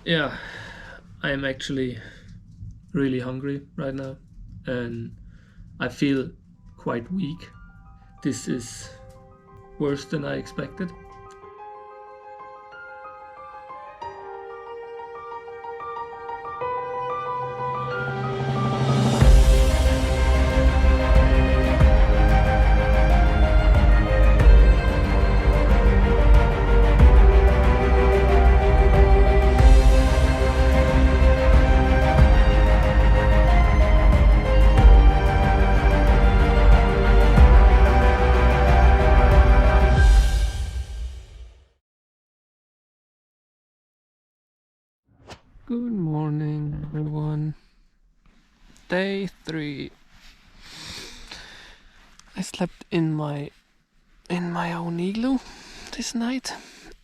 Yeah, I'm actually really hungry right now and I feel quite weak. This is worse than I expected. Good morning, everyone. Day 3. I slept in my own igloo this night,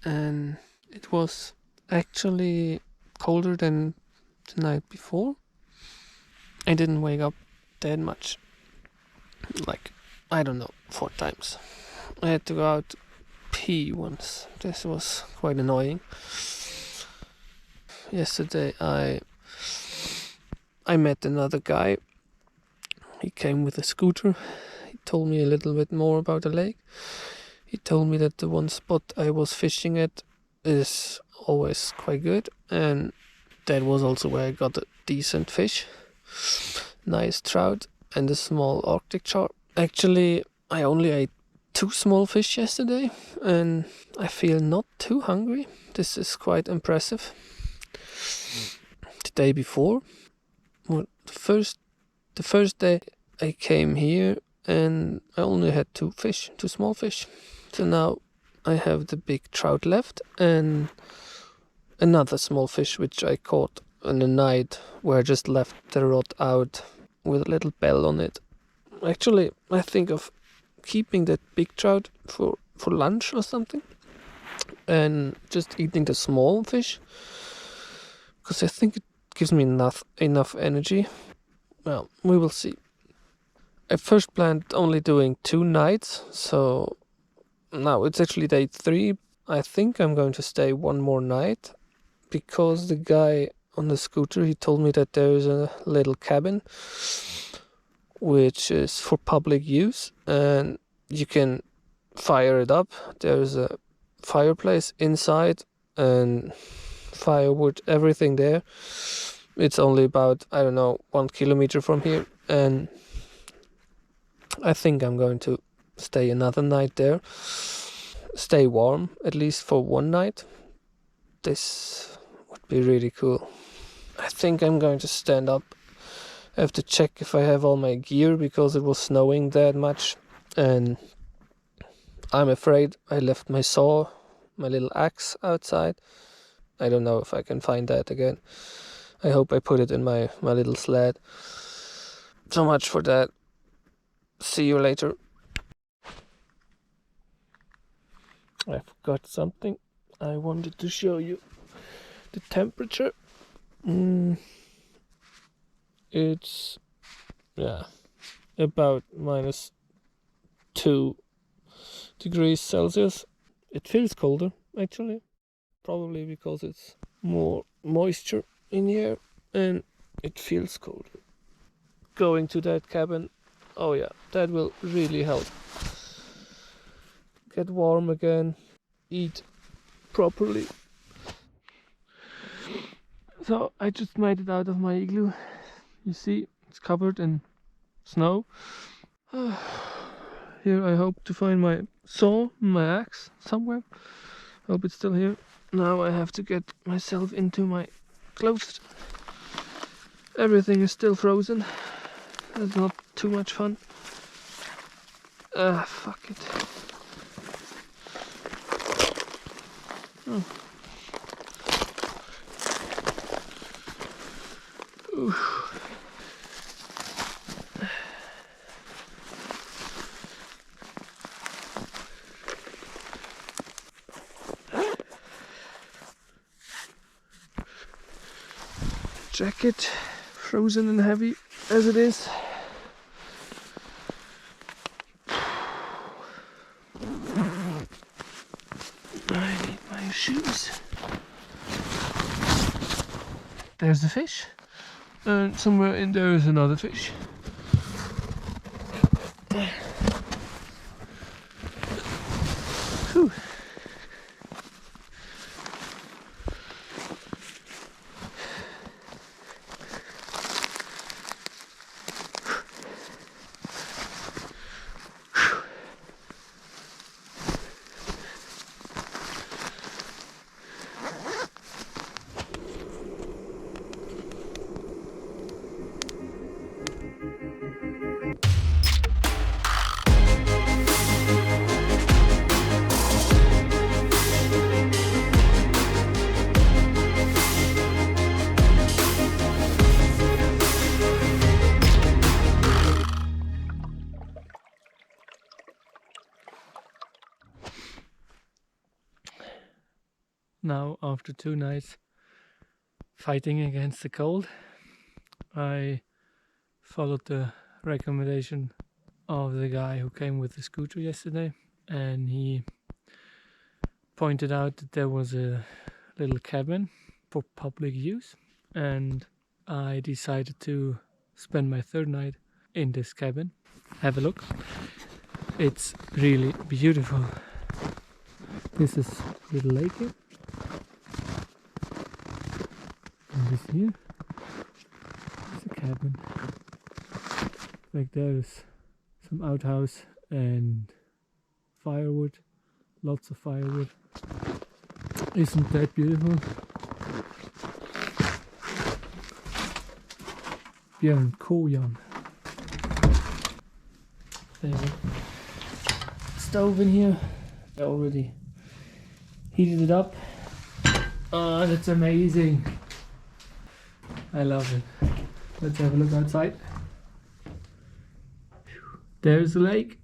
and it was actually colder than the night before. I didn't wake up that much, like I don't know, 4 times. I had to go out to pee once. This was quite annoying. Yesterday I met another guy. He came with a scooter. He told me a little bit more about the lake. He told me that the one spot I was fishing at is always quite good, and that was also where I got a decent fish. Nice trout and a small Arctic char. Actually, I only ate 2 small fish yesterday, and I feel not too hungry. This is quite impressive. The day before, well, the first day I came here, and I only had 2 small fish. So now I have the big trout left and another small fish which I caught in the night, where I just left the rod out with a little bell on it. Actually, I think of keeping that big trout for lunch or something, and just eating the small fish, because I think it gives me enough energy. Well, we will see. I first planned only doing 2 nights, so now it's actually day 3. I think I'm going to stay one more night, because the guy on the scooter, he told me that there is a little cabin which is for public use, and you can fire it up. There's a fireplace inside and firewood, everything there. It's only about, I don't know, 1 kilometer from here, and I think I'm going to stay another night there. Stay warm, at least for one night. This would be really cool. I think I'm going to stand up. I have to check if I have all my gear, because it was snowing that much, and I'm afraid I left my saw, my little axe, outside. I don't know if I can find that again. I hope I put it in my little sled. So much for that. See you later. I forgot something. I wanted to show you the temperature. It's about -2 degrees Celsius. It feels colder, actually, probably because it's more moisture in the air, and it feels colder. Going to that cabin, oh yeah, that will really help. Get warm again, eat properly. So I just made it out of my igloo. You see, it's covered in snow. Here I hope to find my saw, my axe, somewhere. Hope it's still here. Now I have to get myself into my clothes. Everything is still frozen. That's not too much fun. Fuck it. Oh. Oof. Jacket, frozen and heavy as it is. I need my shoes. There's a fish, and somewhere in there is another fish. Whew. Now, after 2 nights fighting against the cold, I followed the recommendation of the guy who came with the scooter yesterday, and he pointed out that there was a little cabin for public use, and I decided to spend my 3rd night in this cabin. Have a look. It's really beautiful. This is a little lake here. And this here is a cabin. Like there's some outhouse and firewood, lots of firewood. Isn't that beautiful? Björn Kojan. There we go. Stove in here. I already heated it up. Oh, that's amazing. I love it. Let's have a look outside. There's the lake.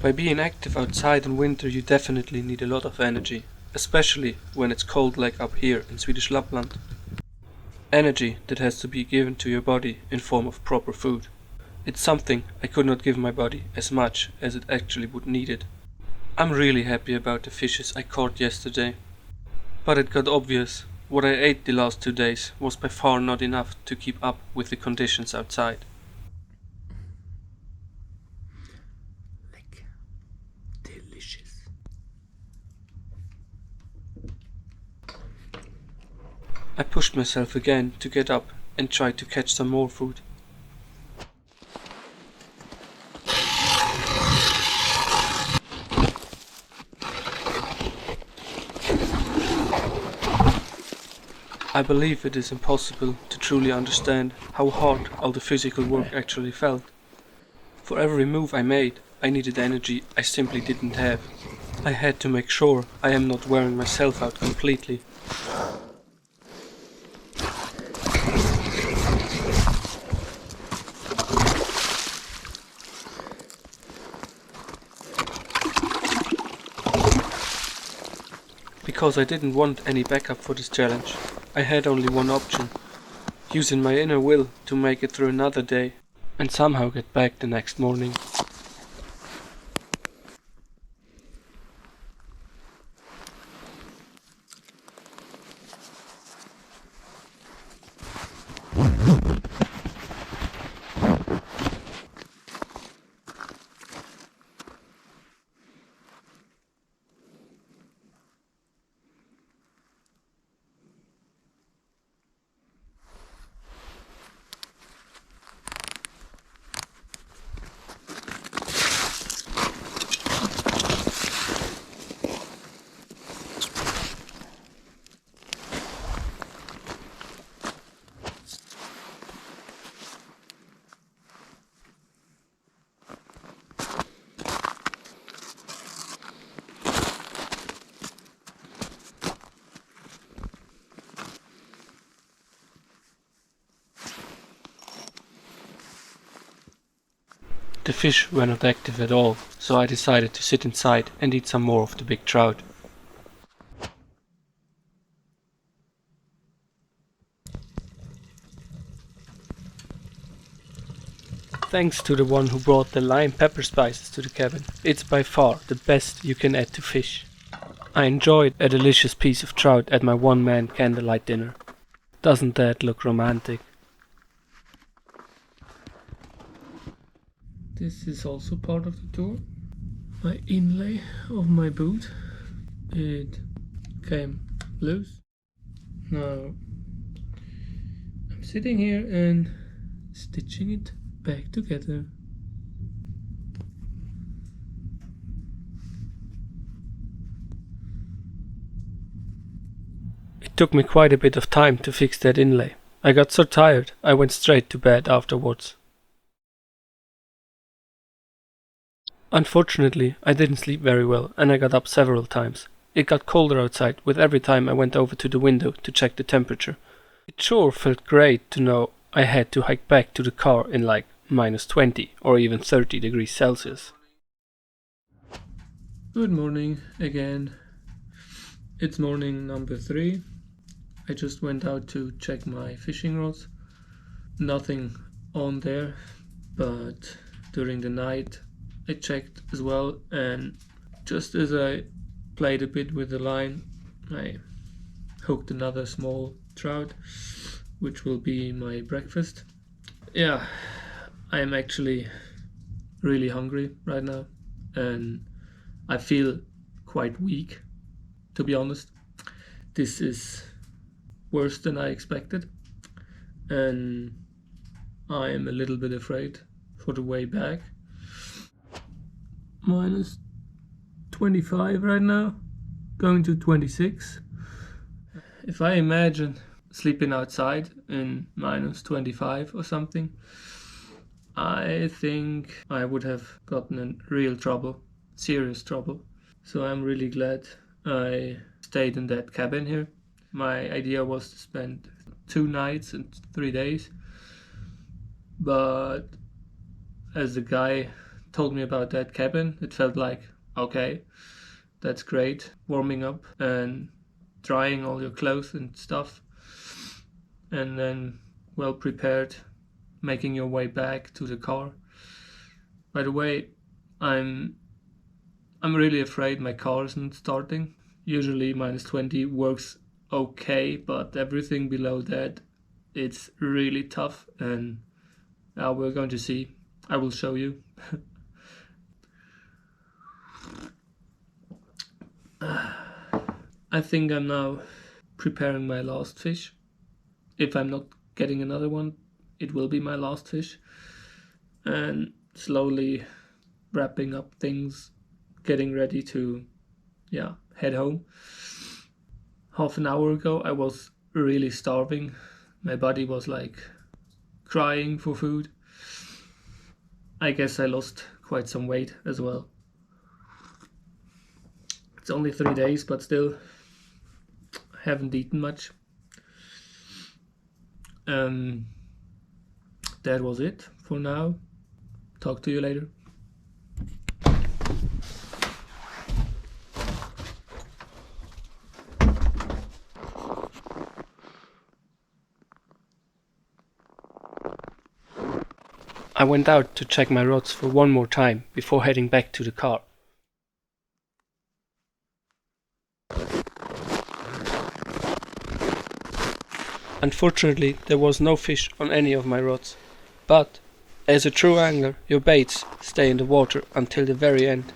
By being active outside in winter you definitely need a lot of energy, especially when it's cold like up here in Swedish Lapland. Energy that has to be given to your body in form of proper food. It's something I could not give my body as much as it actually would need it. I'm really happy about the fishes I caught yesterday. But it got obvious, what I ate the last 2 days was by far not enough to keep up with the conditions outside. Delicious. I pushed myself again to get up and try to catch some more food. I believe it is impossible to truly understand how hard all the physical work actually felt. For every move I made, I needed energy I simply didn't have. I had to make sure I am not wearing myself out completely. Because I didn't want any backup for this challenge, I had only one option: using my inner will to make it through another day and somehow get back the next morning. The fish were not active at all, so I decided to sit inside and eat some more of the big trout. Thanks to the one who brought the lime pepper spices to the cabin. It's by far the best you can add to fish. I enjoyed a delicious piece of trout at my one-man candlelight dinner. Doesn't that look romantic? This is also part of the tour. My inlay of my boot. It came loose. Now I'm sitting here and stitching it back together. It took me quite a bit of time to fix that inlay. I got so tired I went straight to bed afterwards. Unfortunately, I didn't sleep very well and I got up several times. It got colder outside with every time I went over to the window to check the temperature. It sure felt great to know I had to hike back to the car in like -20 or even 30 degrees Celsius. Good morning again. It's morning number 3. I just went out to check my fishing rods. Nothing on there, but during the night I checked as well, and just as I played a bit with the line, I hooked another small trout, which will be my breakfast. Yeah, I am actually really hungry right now, and I feel quite weak, to be honest. This is worse than I expected, and I am a little bit afraid for the way back. -25 right now, going to 26. If I imagine sleeping outside in -25 or something, I think I would have gotten in real trouble, serious trouble. So I'm really glad I stayed in that cabin here. My idea was to spend 2 nights and 3 days, but as the guy told me about that cabin, it felt like, okay, that's great, warming up and drying all your clothes and stuff, and then well prepared, making your way back to the car. By the way, I'm really afraid my car isn't starting. Usually -20 works okay, but everything below that, it's really tough, and now we're going to see. I will show you. I think I'm now preparing my last fish. If I'm not getting another one, it will be my last fish. And slowly wrapping up things, getting ready to, head home. Half an hour ago, I was really starving. My body was like crying for food. I guess I lost quite some weight as well. It's only 3 days, but still, I haven't eaten much. That was it for now. Talk to you later. I went out to check my rods for one more time before heading back to the car. Unfortunately, there was no fish on any of my rods, but as a true angler, your baits stay in the water until the very end.